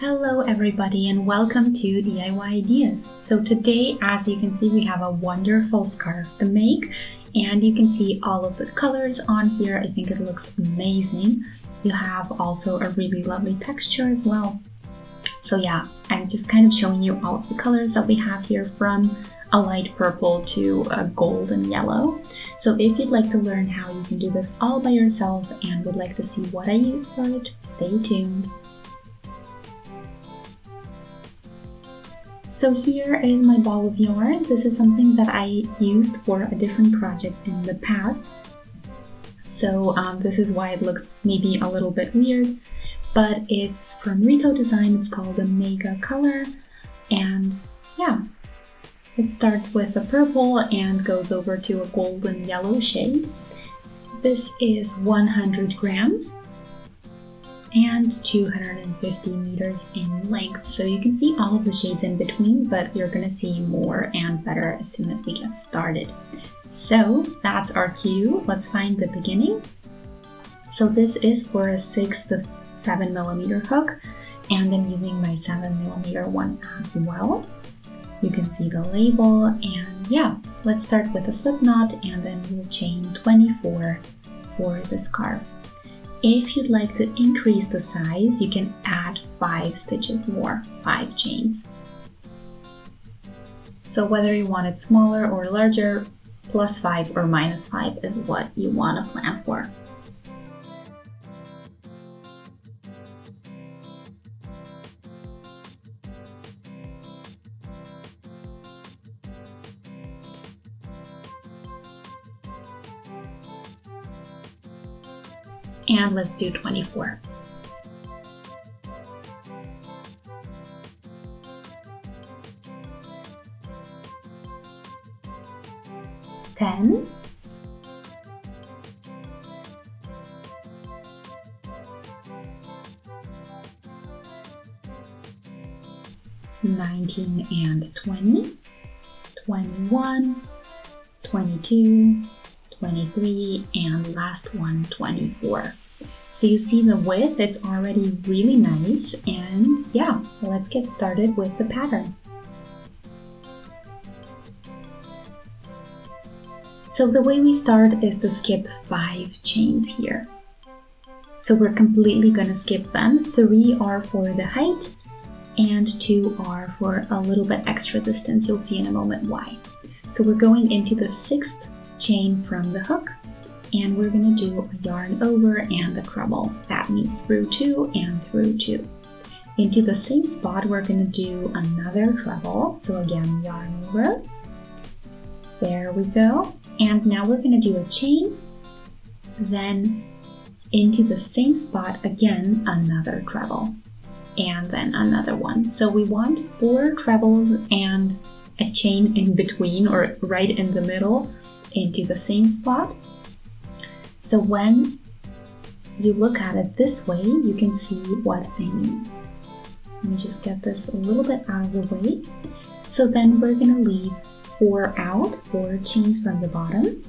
Hello everybody and welcome to DIY Ideas. So today, as you can see, we have a wonderful scarf to make and you can see all of the colors on here. I think it looks amazing. You have also a really lovely texture as well. So yeah, I'm just kind of showing you all of the colors that we have here, from a light purple to a gold and yellow. So if you'd like to learn how you can do this all by yourself and would like to see what I used for it, stay tuned. So here is my ball of yarn. This is something that I used for a different project in the past. So this is why it looks maybe a little bit weird, but it's from Rico Design. It's called a Mega Color, and yeah, it starts with a purple and goes over to a golden yellow shade. This is 100 grams and 250 meters in length. So you can see all of the shades in between, but you're gonna see more and better as soon as we get started. So that's our cue. Let's find the beginning. So this is for a 6 to 7 millimeter hook, and I'm using my 7 millimeter one as well. You can see the label, and yeah, let's start with a slip knot and then we'll chain 24 for the scarf. If you'd like to increase the size, you can add 5 stitches more, 5 chains. So whether you want it smaller or larger, +5 or -5 is what you want to plan for. And let's do 24. Ten. 19 and 20. 21. 22. 23, and last one, 24. So you see the width, it's already really nice, and yeah, let's get started with the pattern. So the way we start is to skip 5 chains here. So we're completely gonna skip them. 3 are for the height and 2 are for a little bit extra distance. You'll see in a moment why. So we're going into the 6th chain from the hook, and we're going to do a yarn over and a treble. That means through 2 and through 2. Into the same spot we're going to do another treble. So again, yarn over. There we go. And now we're going to do a chain, then into the same spot again another treble, and then another one. So we want 4 trebles and a chain in between, or right in the middle, into the same spot. So when you look at it this way, you can see what I mean. Let me just get this a little bit out of the way. So then we're gonna leave 4 out, 4 chains from the bottom.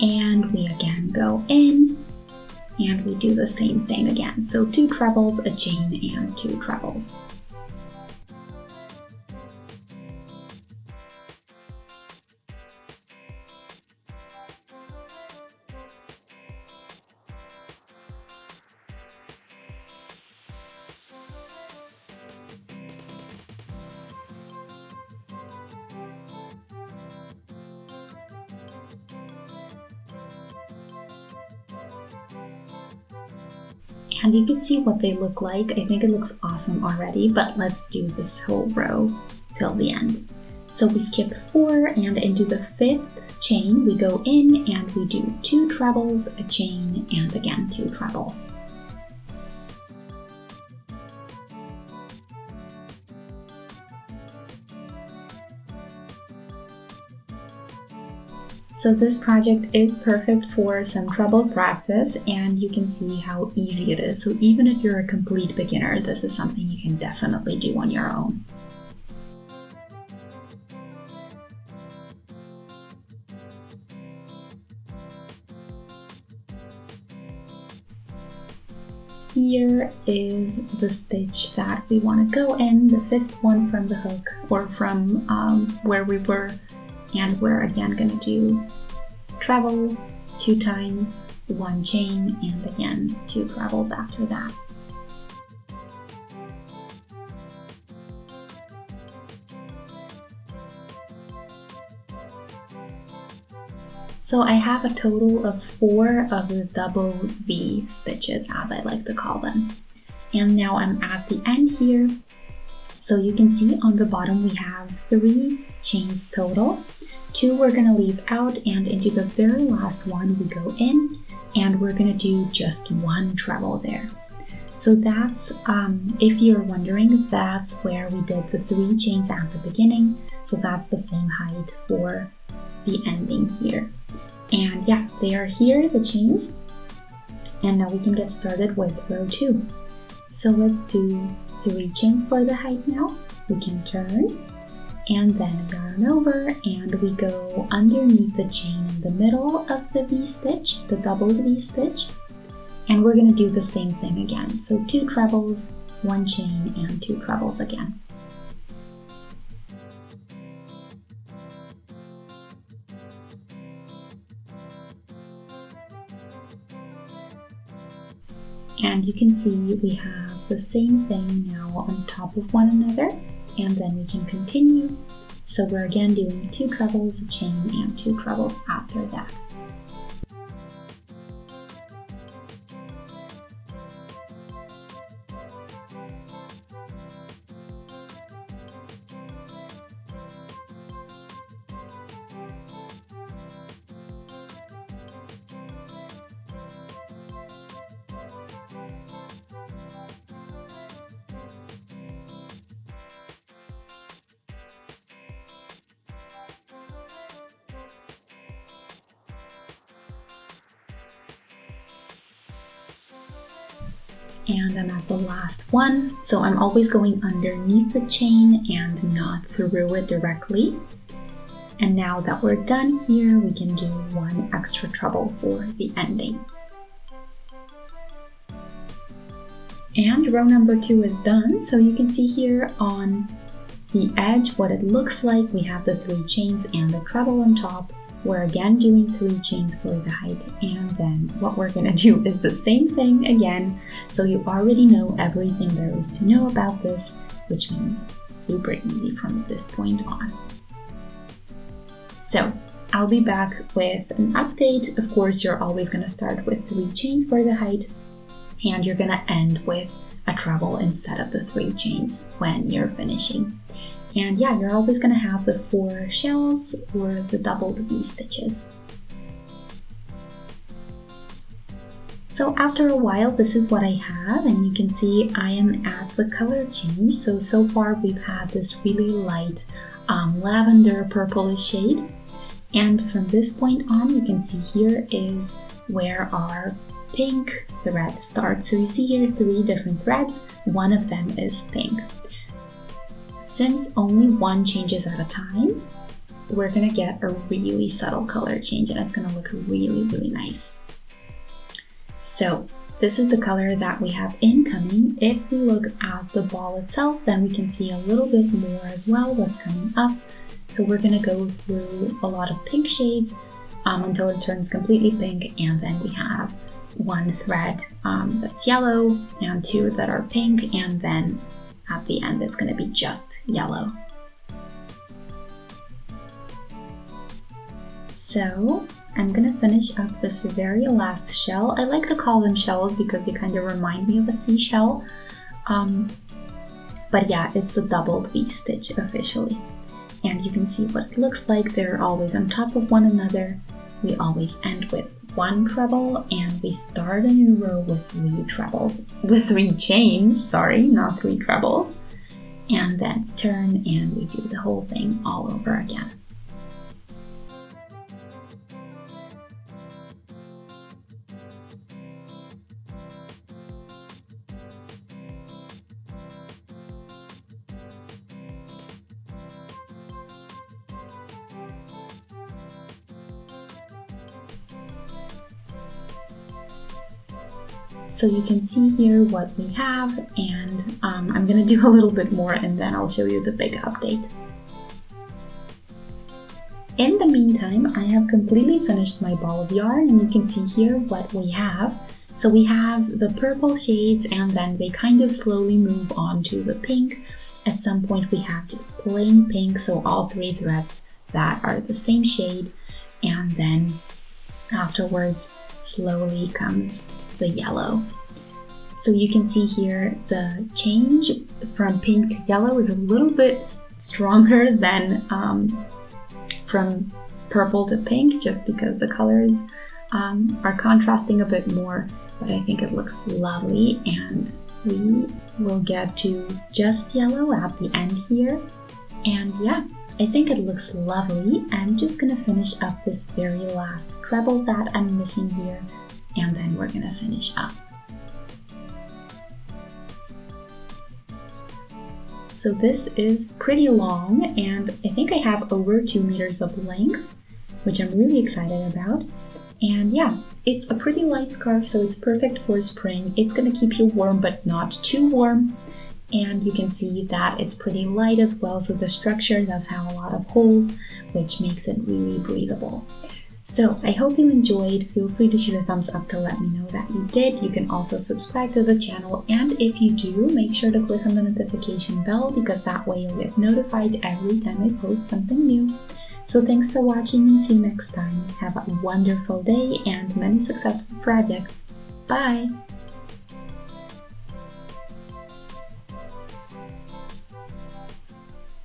And we again go in, and we do the same thing again. So 2 trebles, a chain, and 2 trebles. And you can see what they look like. I think it looks awesome already, but let's do this whole row till the end. So we skip 4, and into the 5th chain we go in and we do 2 trebles, a chain, and again 2 trebles. So this project is perfect for some treble practice, and you can see how easy it is. So even if you're a complete beginner, this is something you can definitely do on your own. here is the stitch that we want to go in, the 5th one from the hook, or from where we were, and we're again going to do treble 2 times, 1 chain, and again 2 trebles after that. So I have a total of 4 of the double V stitches, as I like to call them. And now I'm at the end here. So you can see on the bottom we have 3 chains total. 2 we're going to leave out, and into the very last one we go in, and we're going to do just 1 treble there. So that's, if you're wondering, that's where we did the 3 chains at the beginning. So that's the same height for the ending here. And yeah, they are here, the chains. And now we can get started with row 2. So let's do 3 chains for the height now. We can turn and then yarn over, and we go underneath the chain in the middle of the V stitch, the doubled V stitch. And we're going to do the same thing again. So 2 trebles, 1 chain, and 2 trebles again. And you can see we have the same thing now on top of one another, and then we can continue. So we're again doing 2 trebles, a chain, and 2 trebles after that. And I'm at the last one, so I'm always going underneath the chain and not through it directly. And now that we're done here, we can do 1 extra treble for the ending. And row number 2 is done, so you can see here on the edge what it looks like. We have the 3 chains and the treble on top. We're again doing 3 chains for the height, and then what we're gonna do is the same thing again. So you already know everything there is to know about this, which means it's super easy from this point on. So I'll be back with an update. Of course, you're always gonna start with 3 chains for the height, and you're gonna end with a treble instead of the 3 chains when you're finishing. And yeah, you're always going to have the 4 shells or the doubled V stitches. So after a while, this is what I have, and you can see I am at the color change. So far we've had this really light lavender purplish shade. And from this point on, you can see here is where our pink thread starts. So you see here 3 different threads, one of them is pink. Since only 1 changes at a time, we're gonna get a really subtle color change, and it's gonna look really, really nice. So this is the color that we have incoming. If we look at the ball itself, then we can see a little bit more as well what's coming up. So we're gonna go through a lot of pink shades until it turns completely pink, and then we have 1 thread that's yellow and 2 that are pink, and then at the end it's going to be just yellow. So I'm going to finish up this very last shell. I like to call them shells because they kind of remind me of a seashell. But yeah, it's a doubled V stitch officially. And you can see what it looks like. They're always on top of one another. We always end with 1 treble, and we start a new row with 3 trebles, with 3 chains, sorry, not 3 trebles, and then turn, and we do the whole thing all over again. So you can see here what we have, and I'm gonna do a little bit more and then I'll show you the big update. In the meantime, I have completely finished my ball of yarn, and you can see here what we have. So we have the purple shades, and then they kind of slowly move on to the pink. At some point we have just plain pink, so all 3 threads that are the same shade, and then afterwards slowly comes the yellow. So you can see here the change from pink to yellow is a little bit stronger than from purple to pink, just because the colors are contrasting a bit more, but I think it looks lovely, and we will get to just yellow at the end here. And yeah, I think it looks lovely. I'm just gonna finish up this very last treble that I'm missing here, and then we're gonna finish up. So this is pretty long, and I think I have over 2 meters of length, which I'm really excited about. And yeah, it's a pretty light scarf, so it's perfect for spring. It's gonna keep you warm, but not too warm. And you can see that it's pretty light as well, so the structure does have a lot of holes, which makes it really breathable. So I hope you enjoyed. Feel free to shoot a thumbs up to let me know that you did. You can also subscribe to the channel, and if you do, make sure to click on the notification bell, because that way you'll get notified every time I post something new. So thanks for watching, and see you next time. Have a wonderful day and many successful projects. Bye!